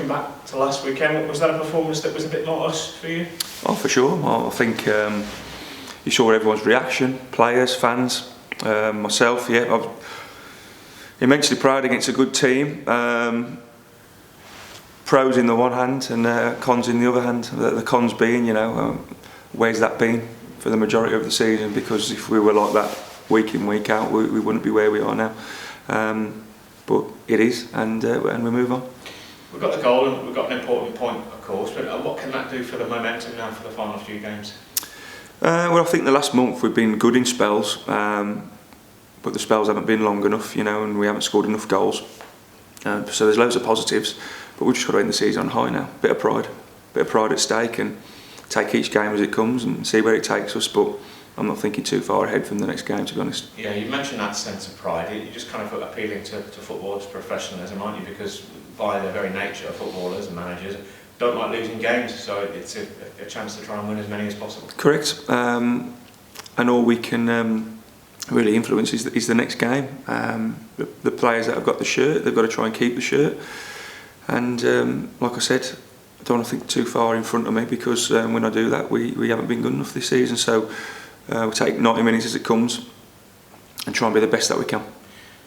looking back to last weekend, was that a performance that was a bit like us for you? Oh, for sure. I think you saw everyone's reaction, players, fans, myself. Yeah, I was immensely proud against a good team. Pros in the one hand and cons in the other hand. The cons being, where's that been for the majority of the season? Because if we were like that week in, week out, we wouldn't be where we are now. But it is, and we move on. We've got the goal and we've got an important point, of course, but what can that do for the momentum now for the final few games? Well, I think the last month we've been good in spells, but the spells haven't been long enough, and we haven't scored enough goals. So there's loads of positives, but we've just got to end the season on high now. Bit of pride at stake, and take each game as it comes and see where it takes us. But I'm not thinking too far ahead from the next game, to be honest. Yeah, you mentioned that sense of pride. You're just kind of appealing to footballers' professionalism, aren't you? Because by their very nature, footballers and managers don't like losing games, so it's a chance to try and win as many as possible. Correct. And all we can really influence is the next game. The players that have got the shirt, they've got to try and keep the shirt. And like I said, I don't want to think too far in front of me, because when I do that, we haven't been good enough this season. So we'll take 90 minutes as it comes and try and be the best that we can.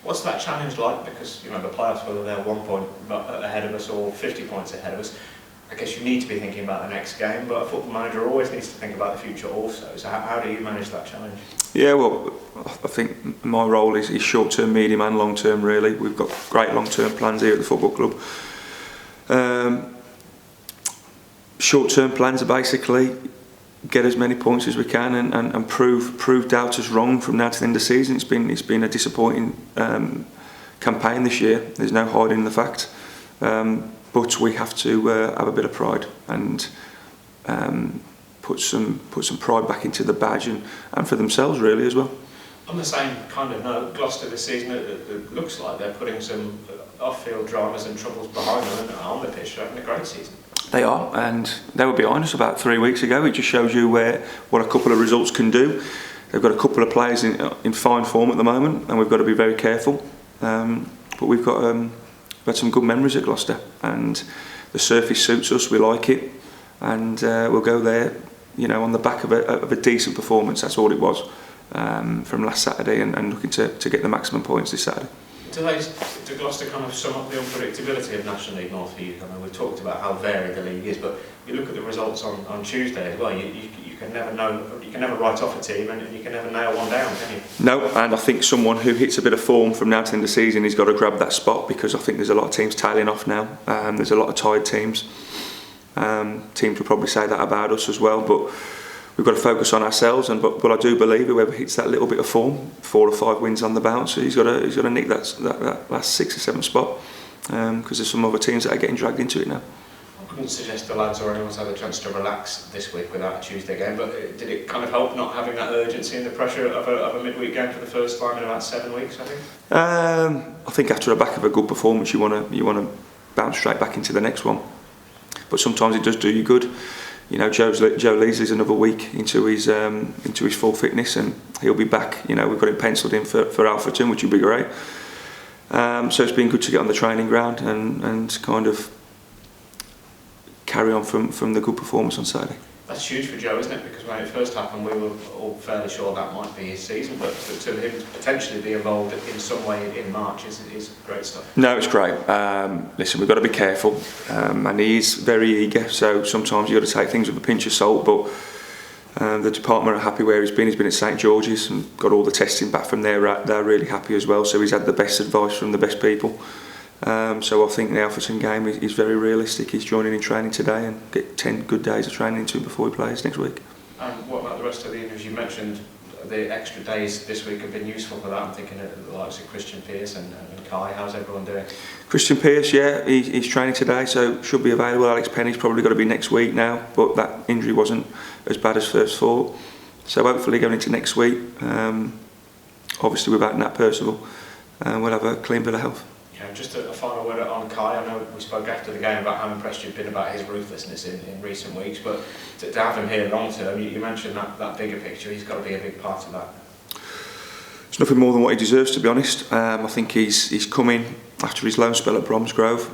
What's that challenge like? Because the playoffs, whether they're 1 point ahead of us or 50 points ahead of us, I guess you need to be thinking about the next game, but a football manager always needs to think about the future also. So how do you manage that challenge? Yeah, well, I think my role is short-term, medium and long-term, really. We've got great long-term plans here at the football club. Short-term plans are basically get as many points as we can and prove doubters wrong from now to the end of the season. It's been a disappointing campaign this year. There's no hiding the fact. But we have to have a bit of pride and put some pride back into the badge and for themselves, really, as well. On the same kind of note, Gloucester this season, it looks like they're putting some off-field dramas and troubles behind them, and on the pitch they're having a great season. They are, and they were behind us about 3 weeks ago. It just shows you what a couple of results can do. They've got a couple of players in fine form at the moment, and we've got to be very careful. But we've had some good memories at Gloucester, and the surface suits us. We like it, and we'll go there, on the back of a decent performance. That's all it was from last Saturday, and looking to get the maximum points this Saturday. Do Gloucester kind of sum up the unpredictability of National League North for you? I mean, we've talked about how varied the league is, but you look at the results on Tuesday as well. You can never know. You can never write off a team, and you can never nail one down, can you? No, and I think someone who hits a bit of form from now to the end of the season, he's got to grab that spot, because I think there's a lot of teams tailing off now. There's a lot of tired teams. Teams will probably say that about us as well, but we've got to focus on ourselves. But I do believe whoever hits that little bit of form, 4 or 5 wins on the bounce, he's got to nick that last 6 or 7 spot, because there's some other teams that are getting dragged into it now. I wouldn't suggest the lads or anyone's had a chance to relax this week without a Tuesday game, but did it kind of help not having that urgency and the pressure of a midweek game for the first time in about 7 weeks, I think? I think after the back of a good performance, you want to bounce straight back into the next one. But sometimes it does do you good. Joe Leesley's another week into his full fitness, and he'll be back. We've got him penciled in for Alfreton, which will be great. So it's been good to get on the training ground and kind of carry on from the good performance on Saturday. That's huge for Joe, isn't it? Because when it first happened, we were all fairly sure that might be his season, but to him to potentially be involved in some way in March is great stuff. No, it's great. Listen, we've got to be careful, and he is very eager, so sometimes you've got to take things with a pinch of salt, but the department are happy where he's been. He's been at St George's and got all the testing back from there. They're really happy as well, so he's had the best advice from the best people. So I think the Alfreton game is very realistic. He's joining in training today and get 10 good days of training into him before he plays next week. And what about the rest of the injuries? You mentioned the extra days this week have been useful for that. I'm thinking of the likes of Christian Pearce and Kai. How's everyone doing? Christian Pearce, yeah, he's training today, so should be available. Alex Penny's probably got to be next week now, but that injury wasn't as bad as first thought. So hopefully going into next week, obviously without Nat Percival, we'll have a clean bill of health. Yeah, just a final word on Kai. I know we spoke after the game about how impressed you've been about his ruthlessness in recent weeks, but to have him here long term, you mentioned that bigger picture. He's got to be a big part of that. It's nothing more than what he deserves, to be honest. I think he's come in after his loan spell at Bromsgrove,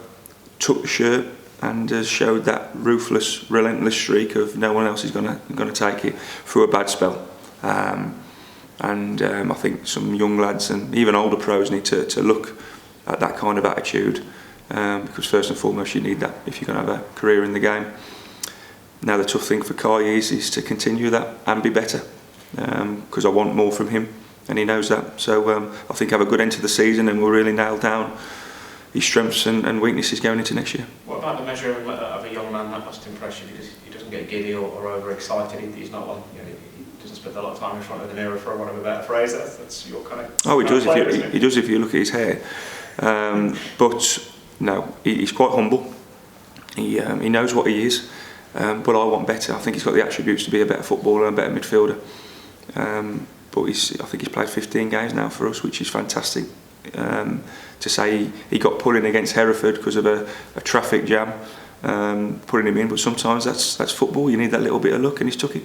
took the shirt, and has showed that ruthless, relentless streak of no one else is going to take it through a bad spell. I think some young lads and even older pros need to look at that kind of attitude, because first and foremost you need that if you're going to have a career in the game. Now the tough thing for Kai is to continue that and be better, because I want more from him and he knows that. So I think have a good end to the season and we'll really nail down his strengths and weaknesses going into next year. What about the measure of a young man that must impress you, because he doesn't get giddy or overexcited? He's not one, you know, he doesn't spend a lot of time in front of the mirror, for want of a better phrase. That's your kind of... Oh, he does. He does if you look at his hair. But no, he's quite humble. He knows what he is. But I want better. I think he's got the attributes to be a better footballer and a better midfielder. But I think he's played 15 games now for us, which is fantastic. To say he got put in against Hereford because of a traffic jam, putting him in. But sometimes that's football. You need that little bit of luck, and he's took it.